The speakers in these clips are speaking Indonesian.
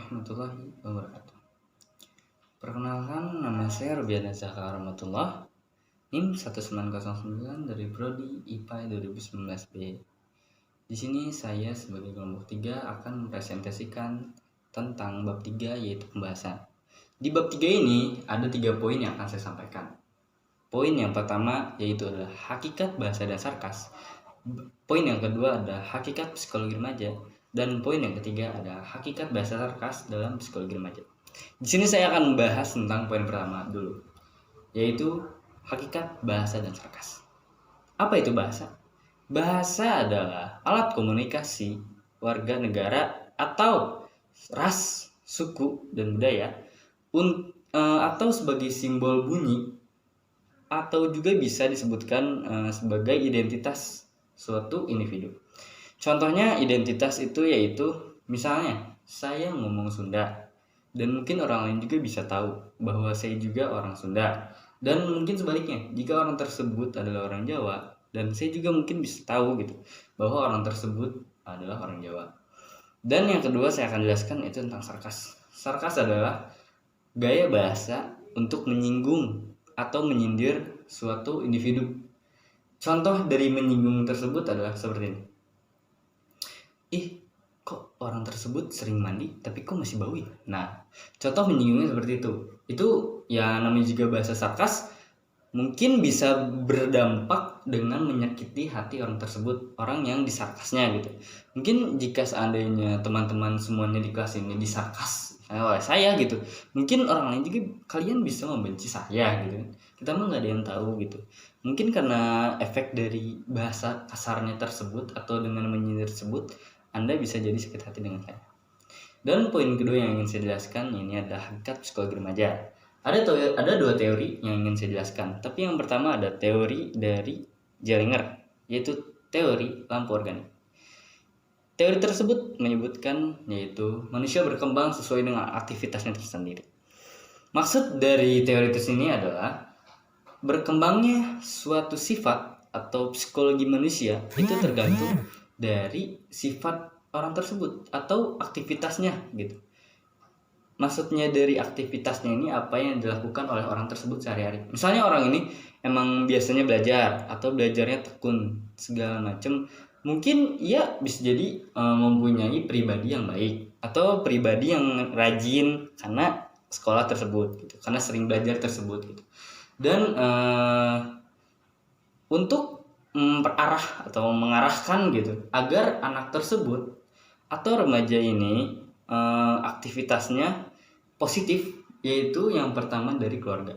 warahmatullahi wabarakatuh. Perkenalkan, nama saya Rubiana Zaka Rahmatullah, NIM 1909 dari Prodi IPA 2019B. Di sini saya sebagai kelompok 3 akan mempresentasikan tentang bab 3, yaitu pembahasan. Di bab 3 ini ada 3 poin yang akan saya sampaikan. Poin yang pertama yaitu adalah hakikat bahasa dan sarkas. Poin yang kedua ada hakikat psikologi remaja. Dan poin yang ketiga ada hakikat bahasa sarkas dalam psikologi remaja. Di sini saya akan membahas tentang poin pertama dulu, yaitu hakikat bahasa dan sarkas. Apa itu bahasa? Bahasa adalah alat komunikasi warga negara atau ras, suku, dan budaya, atau sebagai simbol bunyi, atau juga bisa disebutkan sebagai identitas suatu individu. Contohnya identitas itu yaitu misalnya saya ngomong Sunda, dan mungkin orang lain juga bisa tahu bahwa saya juga orang Sunda. Dan mungkin sebaliknya, jika orang tersebut adalah orang Jawa, dan saya juga mungkin bisa tahu gitu bahwa orang tersebut adalah orang Jawa. Dan yang kedua saya akan jelaskan itu tentang sarkas. Sarkas adalah gaya bahasa untuk menyinggung atau menyindir suatu individu. Contoh dari menyinggung tersebut adalah seperti ini. Ih, kok orang tersebut sering mandi tapi kok masih bau ya? Nah, contoh menyinggungnya seperti itu. Itu ya namanya juga bahasa sarkas, mungkin bisa berdampak dengan menyakiti hati orang tersebut, orang yang disarkasnya gitu. Mungkin jika seandainya teman-teman semuanya di kelas ini disarkas oleh saya gitu, mungkin orang lain juga kalian bisa membenci saya gitu. Kita mah nggak ada yang tahu gitu. Mungkin karena efek dari bahasa kasarnya tersebut atau dengan menyindir tersebut, Anda bisa jadi sakit hati dengan saya. Dan poin kedua yang ingin saya jelaskan ini adalah hakikat psikologi remaja. Ada dua teori yang ingin saya jelaskan. Tapi yang pertama ada teori dari Jelinger, yaitu teori lampu organik. Teori tersebut menyebutkan yaitu manusia berkembang sesuai dengan aktivitasnya tersendiri. Maksud dari teori tersebut adalah berkembangnya suatu sifat atau psikologi manusia itu tergantung dari sifat orang tersebut atau aktivitasnya gitu. Maksudnya dari aktivitasnya ini apa yang dilakukan oleh orang tersebut sehari-hari. Misalnya orang ini emang biasanya belajar atau belajarnya tekun segala macam, mungkin ia bisa jadi mempunyai pribadi yang baik atau pribadi yang rajin karena sekolah tersebut gitu, karena sering belajar tersebut gitu. Dan untuk memperarah atau mengarahkan gitu agar anak tersebut atau remaja ini aktivitasnya positif, yaitu yang pertama dari keluarga.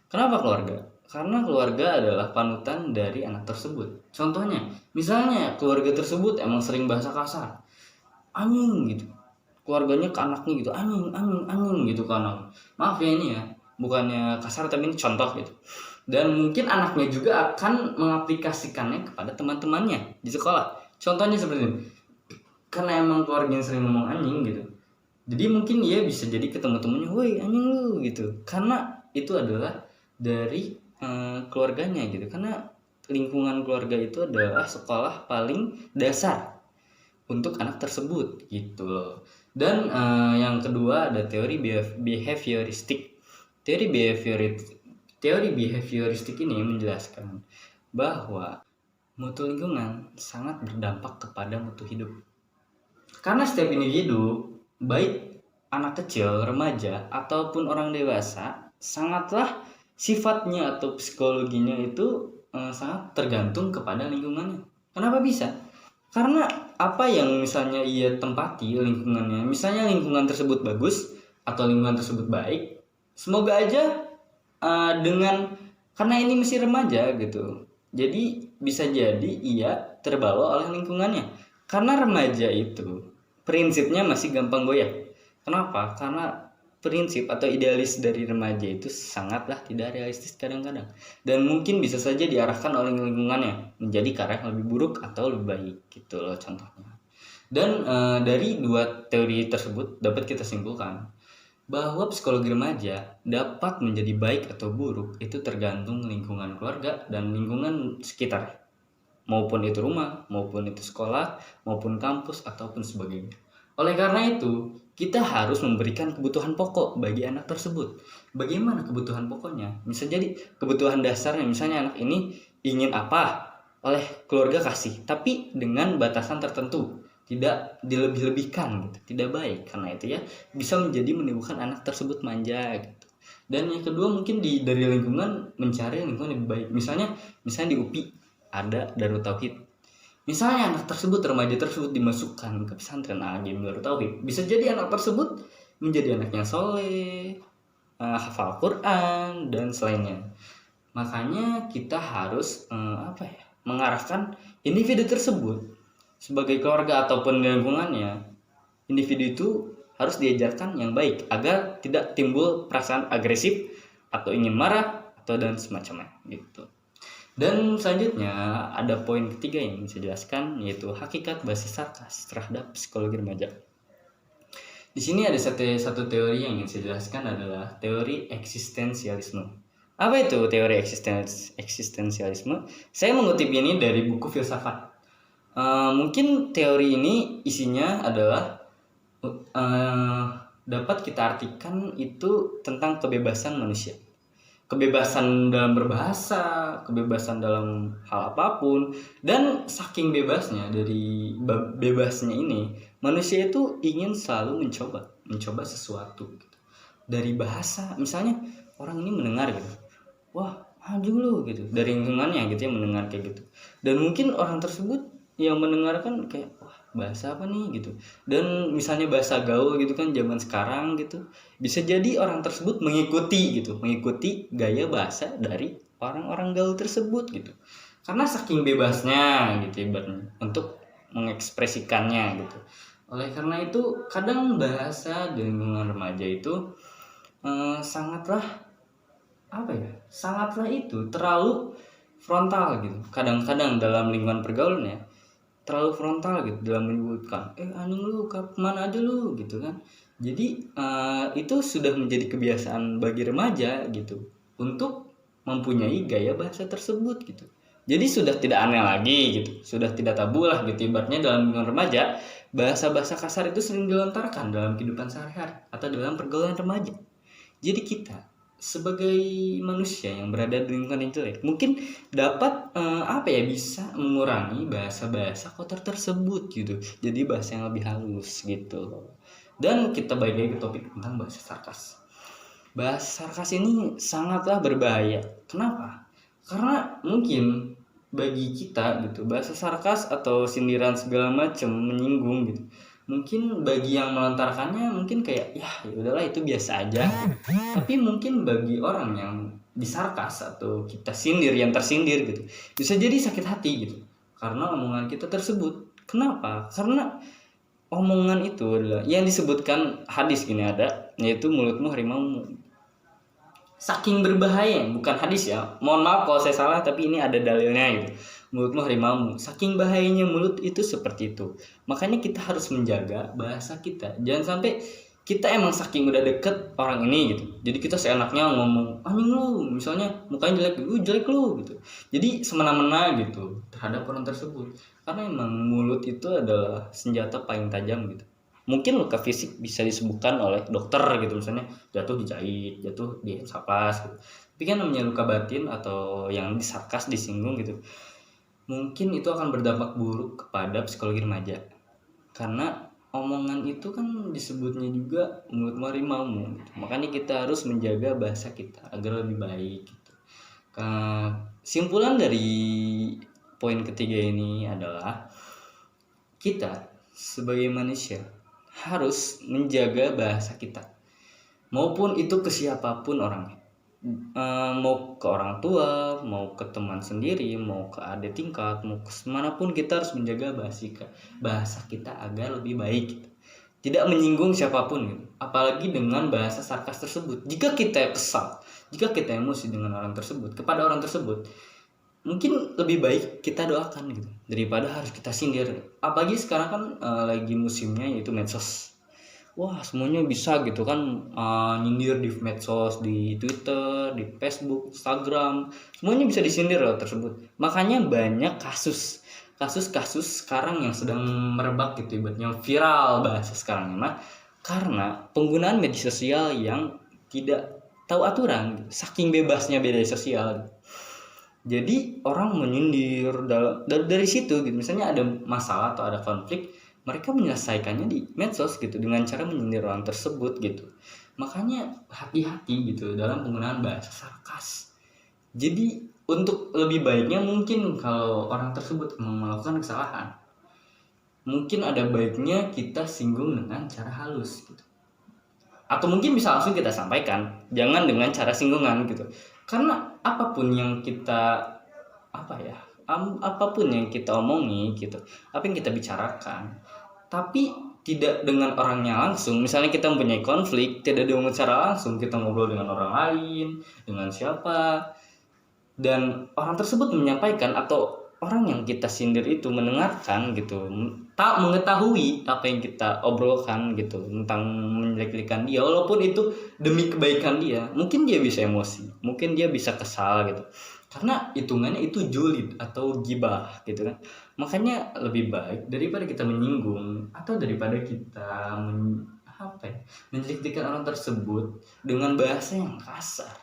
Kenapa keluarga? Karena keluarga adalah panutan dari anak tersebut. Contohnya, misalnya keluarga tersebut emang sering bahasa kasar, anjing gitu, keluarganya ke anaknya gitu, anjing gitu ke anak. Maaf ya ini ya, bukannya kasar tapi ini contoh gitu. Dan mungkin anaknya juga akan mengaplikasikannya kepada teman-temannya di sekolah. Contohnya seperti ini. Karena emang keluarganya sering ngomong anjing gitu, jadi mungkin dia bisa jadi ketemu temennya, woi anjing lu gitu, karena itu adalah dari keluarganya gitu. Karena lingkungan keluarga itu adalah sekolah paling dasar untuk anak tersebut gitu loh. Dan yang kedua ada teori behavioristik. Teori behavioristik ini menjelaskan bahwa mutu lingkungan sangat berdampak kepada mutu hidup. Karena setiap individu, baik anak kecil, remaja, ataupun orang dewasa, sangatlah sifatnya atau psikologinya itu sangat tergantung kepada lingkungannya. Kenapa bisa? Karena apa yang misalnya ia tempati lingkungannya, misalnya lingkungan tersebut bagus atau lingkungan tersebut baik, semoga aja karena ini masih remaja gitu, jadi bisa jadi ia terbawa oleh lingkungannya. Karena remaja itu prinsipnya masih gampang goyah. Kenapa? Karena prinsip atau idealis dari remaja itu sangatlah tidak realistis kadang-kadang, dan mungkin bisa saja diarahkan oleh lingkungannya menjadi ke arah yang lebih buruk atau lebih baik gitu loh contohnya. Dan dari dua teori tersebut dapat kita simpulkan bahwa psikologi remaja dapat menjadi baik atau buruk itu tergantung lingkungan keluarga dan lingkungan sekitar, maupun itu rumah, maupun itu sekolah, maupun kampus, ataupun sebagainya. Oleh karena itu, kita harus memberikan kebutuhan pokok bagi anak tersebut. Bagaimana kebutuhan pokoknya? Bisa jadi kebutuhan dasarnya, misalnya anak ini ingin apa, oleh keluarga kasih, tapi dengan batasan tertentu, tidak dilebih-lebihkan gitu, tidak baik. Karena itu ya bisa menjadi menimbulkan anak tersebut manja gitu. Dan yang kedua mungkin dari lingkungan, mencari lingkungan yang baik. Misalnya di UPI ada Darut Tauhid. Misalnya anak tersebut, remaja tersebut dimasukkan ke pesantren Al-Alim Darut Tauhid, bisa jadi anak tersebut menjadi anak yang soleh, hafal Quran dan selainnya. Makanya kita harus mengarahkan individu tersebut sebagai keluarga ataupun lingkungannya. Individu itu harus diajarkan yang baik agar tidak timbul perasaan agresif atau ingin marah atau dan semacamnya gitu. Dan selanjutnya ada poin ketiga yang saya jelaskan, yaitu hakikat basis sarkas terhadap psikologi remaja. Di sini ada satu teori yang ingin saya jelaskan, adalah teori eksistensialisme. Apa itu teori eksistensialisme? Saya mengutip ini dari buku filsafat. Mungkin teori ini isinya adalah dapat kita artikan itu tentang kebebasan manusia. Kebebasan dalam berbahasa, kebebasan dalam hal apapun, dan saking bebasnya, dari bebasnya ini, manusia itu ingin selalu mencoba sesuatu gitu. Dari bahasa, misalnya orang ini mendengar gitu, wah anjing lu gitu, dari lingkungannya gitu ya, mendengar kayak gitu, dan mungkin orang tersebut yang mendengarkan kayak, wah bahasa apa nih gitu, dan misalnya bahasa gaul gitu kan zaman sekarang gitu, bisa jadi orang tersebut mengikuti gaya bahasa dari orang-orang gaul tersebut gitu, karena saking bebasnya gitu ibaratnya untuk mengekspresikannya gitu. Oleh karena itu kadang bahasa di lingkungan remaja itu sangatlah itu terlalu frontal gitu. Kadang-kadang dalam lingkungan pergaulan ya terlalu frontal gitu dalam menyebutkan anjing lu kemana aja lu gitu kan. Jadi itu sudah menjadi kebiasaan bagi remaja gitu untuk mempunyai gaya bahasa tersebut gitu. Jadi sudah tidak aneh lagi gitu, sudah tidak tabu lah gitu ibaratnya. Dalam lingkungan remaja bahasa-bahasa kasar itu sering dilontarkan dalam kehidupan sehari-hari atau dalam pergaulan remaja. Jadi kita sebagai manusia yang berada di lingkungan yang jelek mungkin dapat bisa mengurangi bahasa-bahasa kotor tersebut gitu, jadi bahasa yang lebih halus gitu. Dan kita balik lagi ke topik tentang bahasa sarkas. Bahasa sarkas ini sangatlah berbahaya. Kenapa? Karena mungkin bagi kita gitu bahasa sarkas atau sindiran segala macam menyinggung gitu, mungkin bagi yang melontarkannya mungkin kayak ya udahlah itu biasa aja. Tapi mungkin bagi orang yang disarkas atau kita sindir, yang tersindir gitu, bisa jadi sakit hati gitu karena omongan kita tersebut. Kenapa? Karena omongan itu adalah yang disebutkan hadis gini ada, yaitu mulutmu harimaumu. Saking berbahaya, bukan hadis ya, mohon maaf kalau saya salah, tapi ini ada dalilnya gitu. Mulutmu harimaumu, saking bahayanya mulut itu seperti itu. Makanya kita harus menjaga bahasa kita, jangan sampai kita emang saking udah deket orang ini gitu, jadi kita seenaknya ngomong anjing lu, misalnya mukanya jelek lu gitu, jadi semena-mena gitu terhadap orang tersebut. Karena emang mulut itu adalah senjata paling tajam gitu. Mungkin luka fisik bisa disembuhkan oleh dokter gitu, misalnya jatuh dijahit, jatuh di sapas gitu. Tapi kan namanya luka batin atau yang disarkas, disinggung gitu, mungkin itu akan berdampak buruk kepada psikologi remaja. Karena omongan itu kan disebutnya juga mulut harimaumu gitu. Makanya kita harus menjaga bahasa kita agar lebih baik gitu. Kesimpulan dari poin ketiga ini adalah kita sebagai manusia harus menjaga bahasa kita, maupun itu ke siapapun orangnya, mau ke orang tua, mau ke teman sendiri, mau ke adik tingkat, mau ke manapun, kita harus menjaga bahasa kita agar lebih baik gitu. Tidak menyinggung siapapun gitu. Apalagi dengan bahasa sarkas tersebut. Jika kita kesal, jika kita emosi dengan orang tersebut, kepada orang tersebut, mungkin lebih baik kita doakan gitu daripada harus kita sindir. Apalagi sekarang kan lagi musimnya yaitu medsos. Wah semuanya bisa gitu kan, nyindir di medsos, di Twitter, di Facebook, Instagram, semuanya bisa disindir loh tersebut. Makanya banyak kasus sekarang yang sedang merebak gitu, ibaratnya viral bahasa sekarang mah Karena penggunaan media sosial yang tidak tahu aturan, saking bebasnya media sosial. Jadi orang menyindir dari situ gitu. Misalnya ada masalah atau ada konflik, mereka menyelesaikannya di medsos gitu dengan cara menyindir orang tersebut gitu. Makanya hati-hati gitu dalam penggunaan bahasa sarkas. Jadi untuk lebih baiknya mungkin kalau orang tersebut melakukan kesalahan, mungkin ada baiknya kita singgung dengan cara halus gitu. Atau mungkin bisa langsung kita sampaikan, jangan dengan cara singgungan gitu. Karena apapun yang kita apapun yang kita omongi gitu, apa yang kita bicarakan, tapi tidak dengan orangnya langsung. Misalnya kita mempunyai konflik, tidak dengan cara langsung, kita ngobrol dengan orang lain, dengan siapa, dan orang tersebut menyampaikan atau orang yang kita sindir itu mendengarkan gitu, tak mengetahui apa yang kita obrolkan gitu tentang menjelek-jelekan dia, walaupun itu demi kebaikan dia, mungkin dia bisa emosi, mungkin dia bisa kesal gitu, karena hitungannya itu julid atau gibah gitu kan. Makanya lebih baik daripada kita menyinggung atau daripada kita menjelek-jelekan orang tersebut dengan bahasa yang kasar,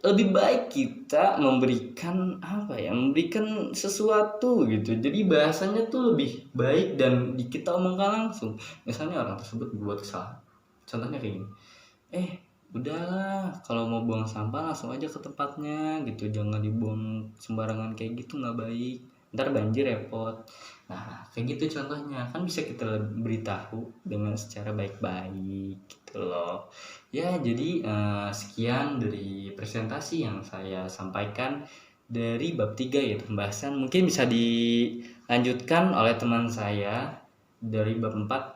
lebih baik kita memberikan memberikan sesuatu gitu. Jadi bahasanya tuh lebih baik dan kita omongkan langsung. Misalnya orang tersebut berbuat kesalahan, contohnya kayak gini, udahlah, kalau mau buang sampah langsung aja ke tempatnya gitu, jangan dibuang sembarangan kayak gitu, nggak baik, ntar banjir repot. Nah kayak gitu contohnya, kan bisa kita beritahu dengan secara baik-baik gitu loh ya. Jadi sekian dari presentasi yang saya sampaikan dari bab 3 yaitu pembahasan. Mungkin bisa dilanjutkan oleh teman saya dari bab 4